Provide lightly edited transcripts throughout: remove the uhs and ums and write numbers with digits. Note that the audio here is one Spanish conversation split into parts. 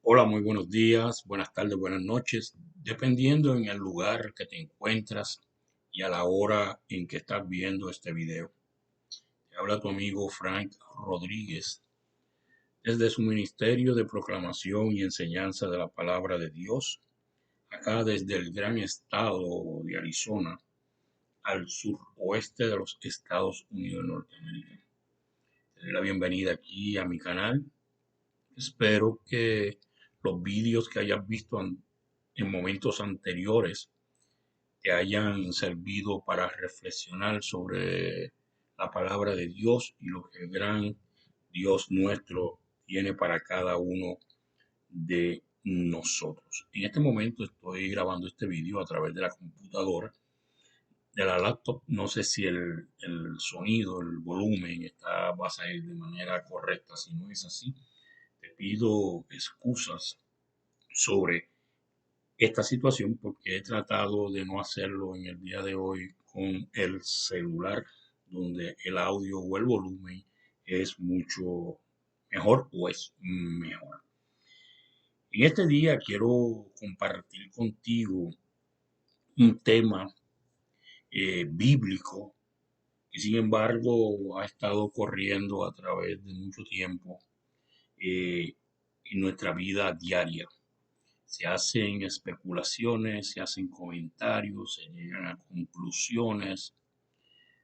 Hola, muy buenos días, buenas tardes, buenas noches, dependiendo en el lugar que te encuentras y a la hora en que estás viendo este video. Te habla tu amigo Frank Rodríguez desde su ministerio de proclamación y enseñanza de la palabra de Dios, acá desde el gran estado de Arizona al suroeste de los Estados Unidos de Norteamérica. Te doy la bienvenida aquí a mi canal. Espero que los vídeos que hayas visto en momentos anteriores te hayan servido para reflexionar sobre la palabra de Dios y lo que el gran Dios nuestro tiene para cada uno de nosotros. En este momento estoy grabando este vídeo a través de la computadora, de la laptop. No sé si el sonido, el volumen va a salir de manera correcta. Si no es así, te pido excusas sobre esta situación porque he tratado de no hacerlo en el día de hoy con el celular, donde el audio o el volumen es mucho mejor o es mejor. En este día quiero compartir contigo un tema bíblico que sin embargo ha estado corriendo a través de mucho tiempo eh, en nuestra vida diaria. Se hacen especulaciones, se hacen comentarios, se llegan a conclusiones,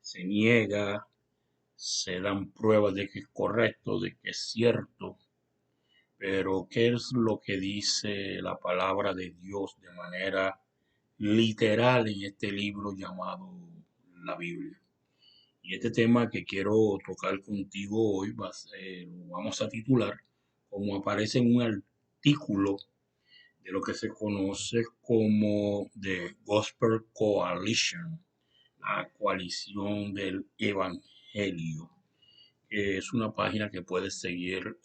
se niega, se dan pruebas de que es correcto, de que es cierto, pero ¿qué es lo que dice la palabra de Dios de manera literal en este libro llamado la Biblia? Y este tema que quiero tocar contigo hoy lo vamos a titular como aparece en un artículo de lo que se conoce como The Gospel Coalition, la coalición del Evangelio. Es una página que puedes seguir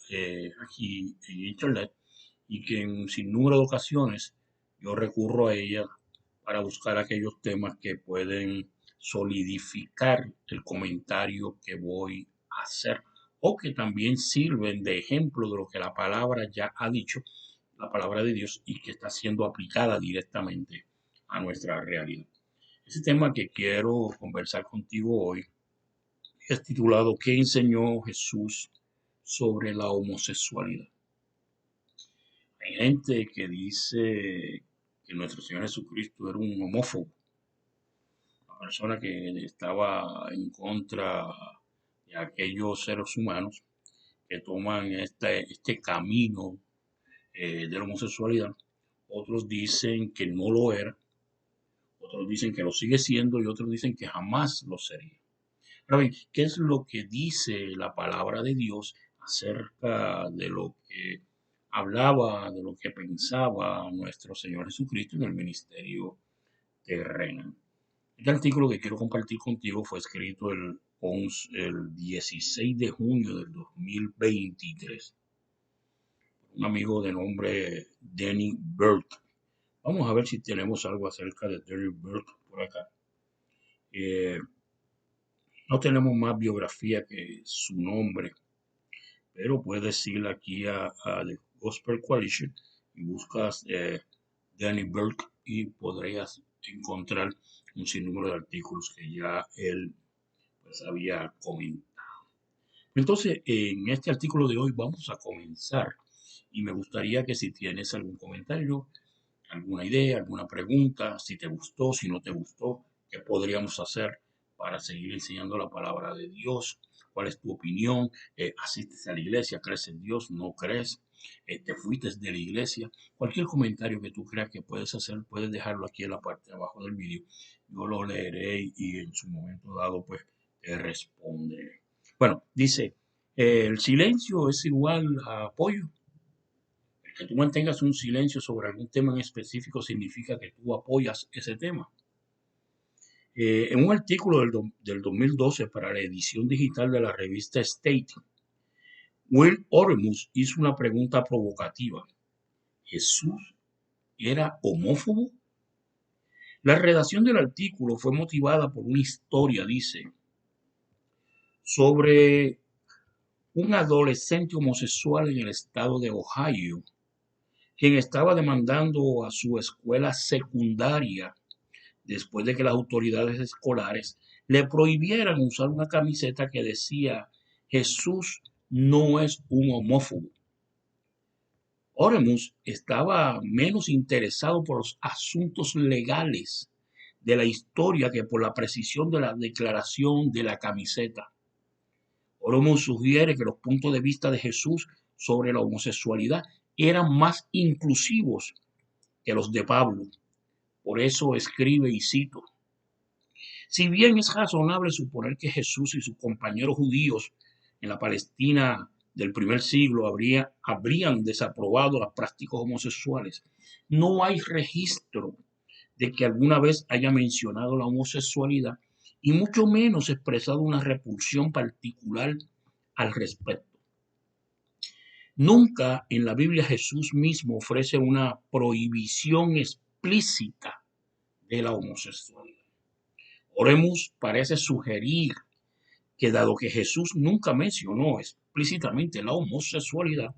aquí en Internet y que en sin número de ocasiones yo recurro a ella para buscar aquellos temas que pueden solidificar el comentario que voy a hacer o que también sirven de ejemplo de lo que la palabra ya ha dicho, la palabra de Dios, y que está siendo aplicada directamente a nuestra realidad. Ese tema que quiero conversar contigo hoy es titulado ¿Qué enseñó Jesús sobre la homosexualidad? Hay gente que dice que nuestro Señor Jesucristo era un homófobo, una persona que estaba en contra de aquellos seres humanos que toman este camino de la homosexualidad. Otros dicen que no lo era, otros dicen que lo sigue siendo y otros dicen que jamás lo sería. Ahora bien, ¿qué es lo que dice la palabra de Dios acerca de lo que hablaba, de lo que pensaba nuestro Señor Jesucristo en el ministerio terrenal? Este artículo que quiero compartir contigo fue escrito el 16 de junio del 2023 por un amigo de nombre Danny Burke. Vamos a ver si tenemos algo acerca de Danny Burke por acá. Eh, no tenemos más biografía que su nombre, pero puedes ir aquí a The Gospel Coalition y buscas Danny Burke y podrías encontrar un sinnúmero de artículos que ya él pues, había comentado. Entonces, en este artículo de hoy vamos a comenzar y me gustaría que si tienes algún comentario, alguna idea, alguna pregunta, si te gustó, si no te gustó, qué podríamos hacer para seguir enseñando la palabra de Dios, cuál es tu opinión, asistes a la iglesia, crees en Dios, no crees, te fuiste de la iglesia, cualquier comentario que tú creas que puedes hacer, puedes dejarlo aquí en la parte de abajo del vídeo, yo lo leeré y en su momento dado pues te responderé. Bueno, dice, el silencio es igual a apoyo. Que tú mantengas un silencio sobre algún tema en específico significa que tú apoyas ese tema. En un artículo del 2012 para la edición digital de la revista State, Will Oremus hizo una pregunta provocativa. ¿Jesús era homófobo? La redacción del artículo fue motivada por una historia, dice, sobre un adolescente homosexual en el estado de Ohio quien estaba demandando a su escuela secundaria después de que las autoridades escolares le prohibieran usar una camiseta que decía Jesús no es un homófobo. Oremus estaba menos interesado por los asuntos legales de la historia que por la precisión de la declaración de la camiseta. Oremus sugiere que los puntos de vista de Jesús sobre la homosexualidad eran más inclusivos que los de Pablo. Por eso escribe y cito: si bien es razonable suponer que Jesús y sus compañeros judíos en la Palestina del primer siglo habrían desaprobado las prácticas homosexuales, no hay registro de que alguna vez haya mencionado la homosexualidad y mucho menos expresado una repulsión particular al respecto. Nunca en la Biblia Jesús mismo ofrece una prohibición explícita de la homosexualidad. Oremus parece sugerir que dado que Jesús nunca mencionó explícitamente la homosexualidad,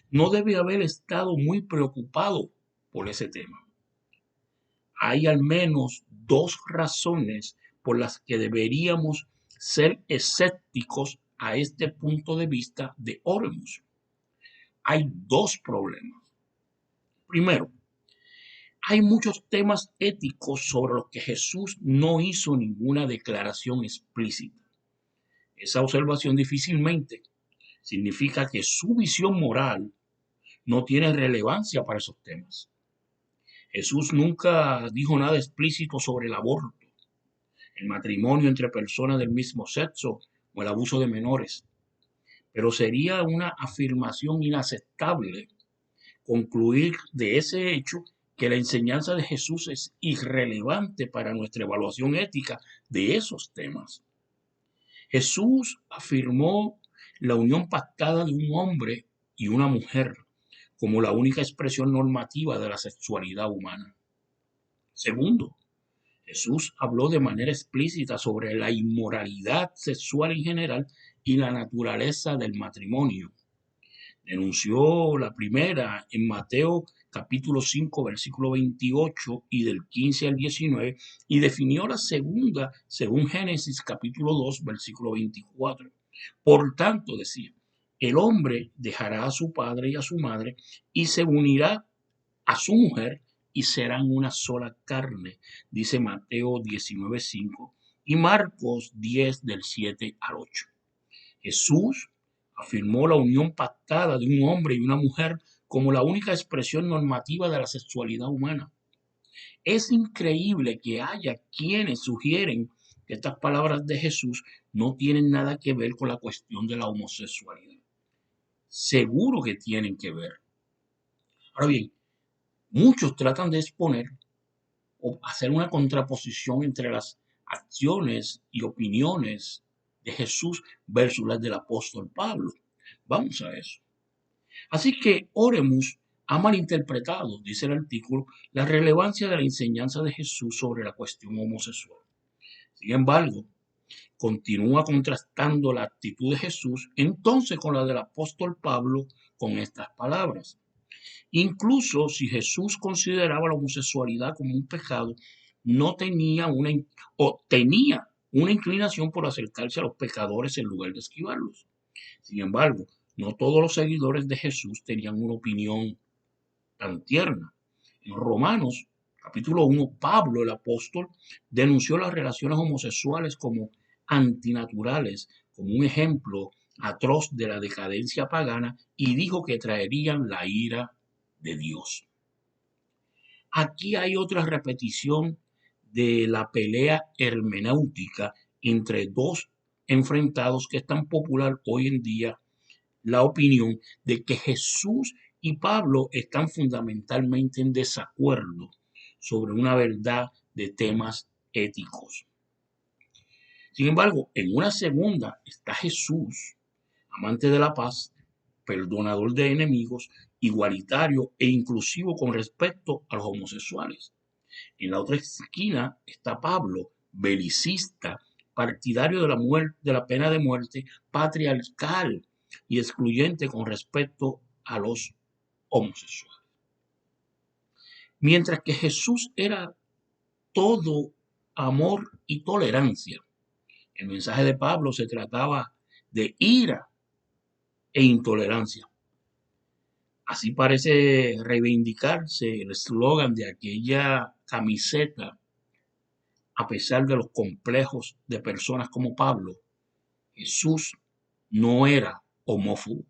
no debe haber estado muy preocupado por ese tema. Hay al menos dos razones por las que deberíamos ser escépticos a este punto de vista de Oremus. Hay dos problemas. Primero, hay muchos temas éticos sobre los que Jesús no hizo ninguna declaración explícita. Esa observación difícilmente significa que su visión moral no tiene relevancia para esos temas. Jesús nunca dijo nada explícito sobre el aborto, el matrimonio entre personas del mismo sexo o el abuso de menores, pero sería una afirmación inaceptable concluir de ese hecho que la enseñanza de Jesús es irrelevante para nuestra evaluación ética de esos temas. Jesús afirmó la unión pactada de un hombre y una mujer como la única expresión normativa de la sexualidad humana. Segundo, Jesús habló de manera explícita sobre la inmoralidad sexual en general y la naturaleza del matrimonio. Denunció la primera en Mateo capítulo 5, versículo 28 y del 15 al 19, y definió la segunda según Génesis capítulo 2, versículo 24. Por tanto, decía, el hombre dejará a su padre y a su madre y se unirá a su mujer y serán una sola carne, dice Mateo 19:5 y Marcos 10 del 7 al 8. Jesús afirmó la unión pactada de un hombre y una mujer como la única expresión normativa de la sexualidad humana. Es increíble que haya quienes sugieren que estas palabras de Jesús no tienen nada que ver con la cuestión de la homosexualidad. Seguro que tienen que ver. Ahora bien, muchos tratan de exponer o hacer una contraposición entre las acciones y opiniones de Jesús versus las del apóstol Pablo. Vamos a eso. Así que Oremus ha malinterpretado, dice el artículo, la relevancia de la enseñanza de Jesús sobre la cuestión homosexual. Sin embargo, continúa contrastando la actitud de Jesús entonces con la del apóstol Pablo con estas palabras. Incluso si Jesús consideraba la homosexualidad como un pecado, no tenía tenía una inclinación por acercarse a los pecadores en lugar de esquivarlos. Sin embargo, no todos los seguidores de Jesús tenían una opinión tan tierna. En Romanos, capítulo 1, Pablo, el apóstol, denunció las relaciones homosexuales como antinaturales, como un ejemplo atroz de la decadencia pagana, y dijo que traerían la ira de Dios. Aquí hay otra repetición de la pelea hermenéutica entre dos enfrentados que es tan popular hoy en día, la opinión de que Jesús y Pablo están fundamentalmente en desacuerdo sobre una verdad de temas éticos. Sin embargo, en una segunda está Jesús, amante de la paz, perdonador de enemigos, igualitario e inclusivo con respecto a los homosexuales. En la otra esquina está Pablo, belicista, partidario de la muerte, de la pena de muerte, patriarcal y excluyente con respecto a los homosexuales. Mientras que Jesús era todo amor y tolerancia. El mensaje de Pablo se trataba de ira e intolerancia. Así parece reivindicarse el eslogan de aquella camiseta, a pesar de los complejos de personas como Pablo. Jesús no era homófobo.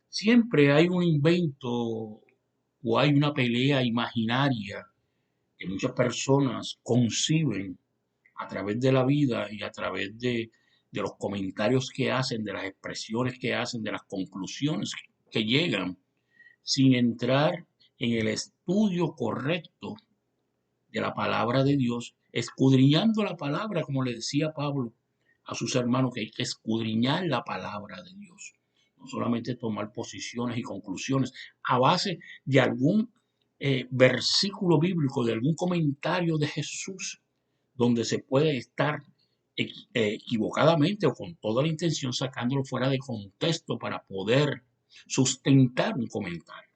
Siempre hay un invento o hay una pelea imaginaria que muchas personas conciben a través de la vida y a través de los comentarios que hacen, de las expresiones que hacen, de las conclusiones que llegan, sin entrar en el estudio correcto de la palabra de Dios, escudriñando la palabra, como le decía Pablo a sus hermanos, que hay que escudriñar la palabra de Dios, no solamente tomar posiciones y conclusiones a base de algún versículo bíblico, de algún comentario de Jesús, donde se puede estar equivocadamente o con toda la intención sacándolo fuera de contexto para poder sustentar un comentario.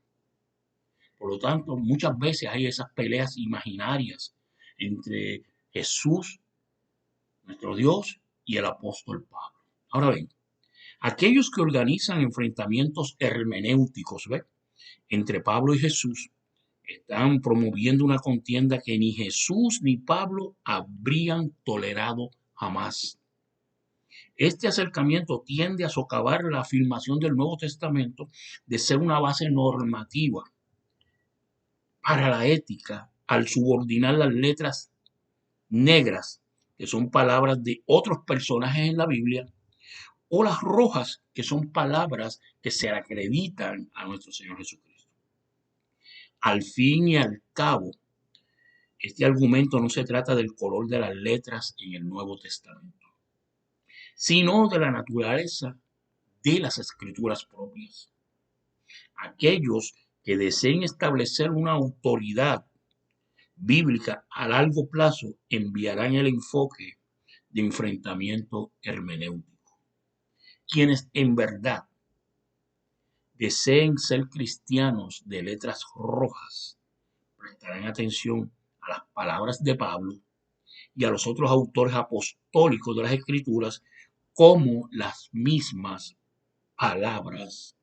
Por lo tanto, muchas veces hay esas peleas imaginarias entre Jesús, nuestro Dios, y el apóstol Pablo. Ahora bien, aquellos que organizan enfrentamientos hermenéuticos, ¿ve?, entre Pablo y Jesús, están promoviendo una contienda que ni Jesús ni Pablo habrían tolerado jamás. Este acercamiento tiende a socavar la afirmación del Nuevo Testamento de ser una base normativa para la ética al subordinar las letras negras, que son palabras de otros personajes en la Biblia, o las rojas, que son palabras que se acreditan a nuestro Señor Jesucristo. Al fin y al cabo, este argumento no se trata del color de las letras en el Nuevo Testamento, sino de la naturaleza de las escrituras propias. Aquellos que deseen establecer una autoridad bíblica a largo plazo enviarán el enfoque de enfrentamiento hermenéutico. Quienes en verdad deseen ser cristianos de letras rojas prestarán atención a las palabras de Pablo y a los otros autores apostólicos de las Escrituras como las mismas palabras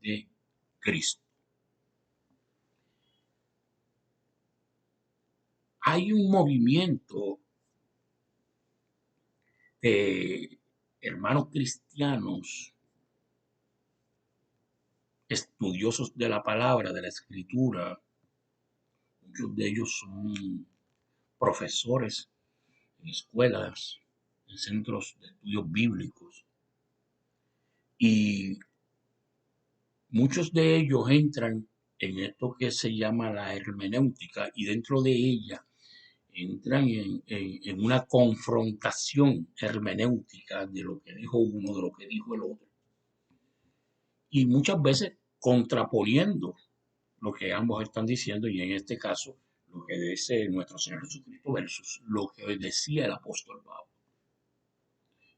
de Cristo. Hay un movimiento de hermanos cristianos, estudiosos de la palabra, de la escritura. Muchos de ellos son profesores en escuelas, en centros de estudios bíblicos. Y muchos de ellos entran en esto que se llama la hermenéutica y dentro de ella entran en una confrontación hermenéutica de lo que dijo uno, de lo que dijo el otro. Y muchas veces contraponiendo lo que ambos están diciendo y en este caso lo que dice nuestro Señor Jesucristo versus lo que decía el apóstol Pablo.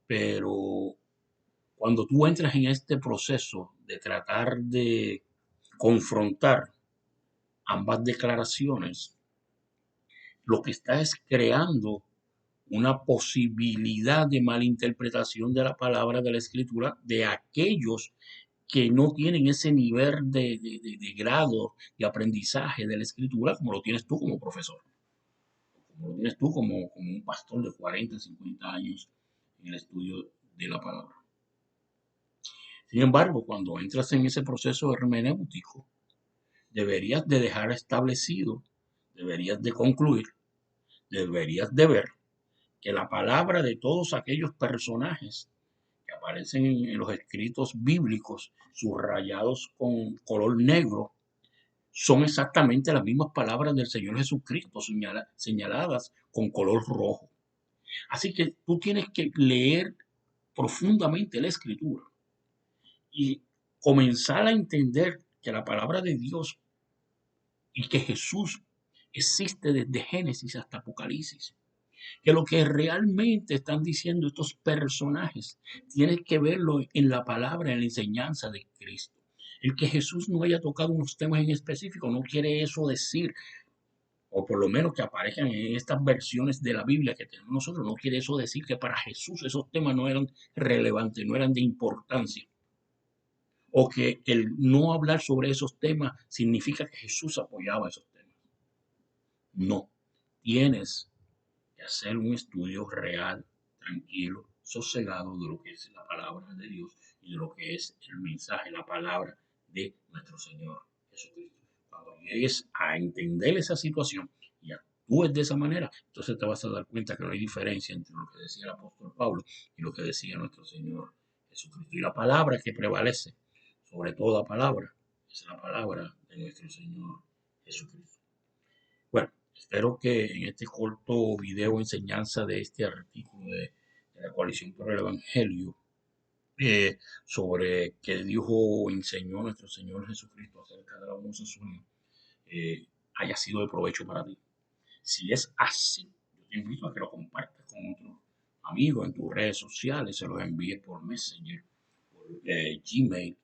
Pero cuando tú entras en este proceso de tratar de confrontar ambas declaraciones, lo que está es creando una posibilidad de malinterpretación de la palabra de la escritura de aquellos que no tienen ese nivel de grado de aprendizaje de la escritura como lo tienes tú como profesor, como lo tienes tú como un pastor de 40, 50 años en el estudio de la palabra. Sin embargo, cuando entras en ese proceso hermenéutico, deberías de dejar establecido, deberías de concluir, deberías de ver que la palabra de todos aquellos personajes que aparecen en los escritos bíblicos subrayados con color negro son exactamente las mismas palabras del Señor Jesucristo señaladas con color rojo. Así que tú tienes que leer profundamente la escritura y comenzar a entender que la palabra de Dios y que Jesús existe desde Génesis hasta Apocalipsis. Que lo que realmente están diciendo estos personajes tiene que verlo en la palabra, en la enseñanza de Cristo. El que Jesús no haya tocado unos temas en específico no quiere eso decir, o por lo menos que aparezcan en estas versiones de la Biblia que tenemos nosotros, no quiere eso decir que para Jesús esos temas no eran relevantes, no eran de importancia, o que el no hablar sobre esos temas significa que Jesús apoyaba esos temas. No, tienes que hacer un estudio real, tranquilo, sosegado de lo que es la palabra de Dios y de lo que es el mensaje, la palabra de nuestro Señor Jesucristo. Cuando llegues a entender esa situación y actúes de esa manera, entonces te vas a dar cuenta que no hay diferencia entre lo que decía el apóstol Pablo y lo que decía nuestro Señor Jesucristo. Y la palabra que prevalece sobre toda palabra es la palabra de nuestro Señor Jesucristo. Bueno, espero que en este corto video enseñanza de este artículo de la Coalición por el Evangelio sobre qué dijo o enseñó nuestro Señor Jesucristo acerca de la homosexualidad haya sido de provecho para ti. Si es así, yo te invito a que lo compartas con otros amigos en tus redes sociales, se los envíes por Messenger, por Gmail,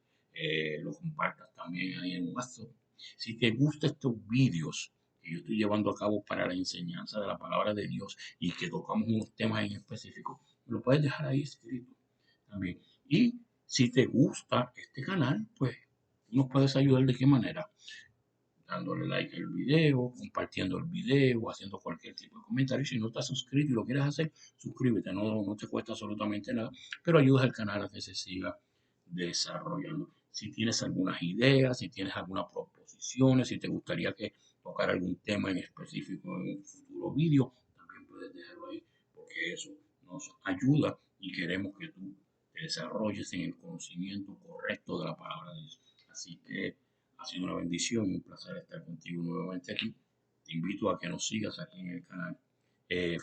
lo compartas también ahí en WhatsApp. Si te gustan estos vídeos que yo estoy llevando a cabo para la enseñanza de la palabra de Dios y que tocamos unos temas en específico, me lo puedes dejar ahí escrito también. Y si te gusta este canal, pues nos puedes ayudar de qué manera, dándole like al video, compartiendo el video, haciendo cualquier tipo de comentario. Si no estás suscrito y lo quieres hacer, suscríbete, no te cuesta absolutamente nada, pero ayuda al canal a que se siga desarrollando. Si tienes algunas ideas, si tienes algunas proposiciones, si te gustaría que tocar algún tema en específico en un futuro vídeo, también puedes dejarlo ahí, porque eso nos ayuda y queremos que tú te desarrolles en el conocimiento correcto de la palabra de Dios. Así que ha sido una bendición y un placer estar contigo nuevamente aquí. Te invito a que nos sigas aquí en el canal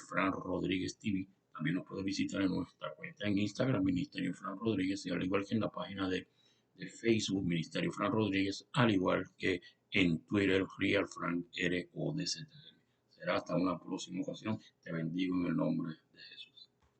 Fran Rodríguez TV. También nos puedes visitar en nuestra cuenta en Instagram, Ministerio Fran Rodríguez, y al igual que en la página de Facebook, Ministerio Fran Rodríguez, al igual que en Twitter, Real Frank RODZ. Será hasta una próxima ocasión. Te bendigo en el nombre de Jesús.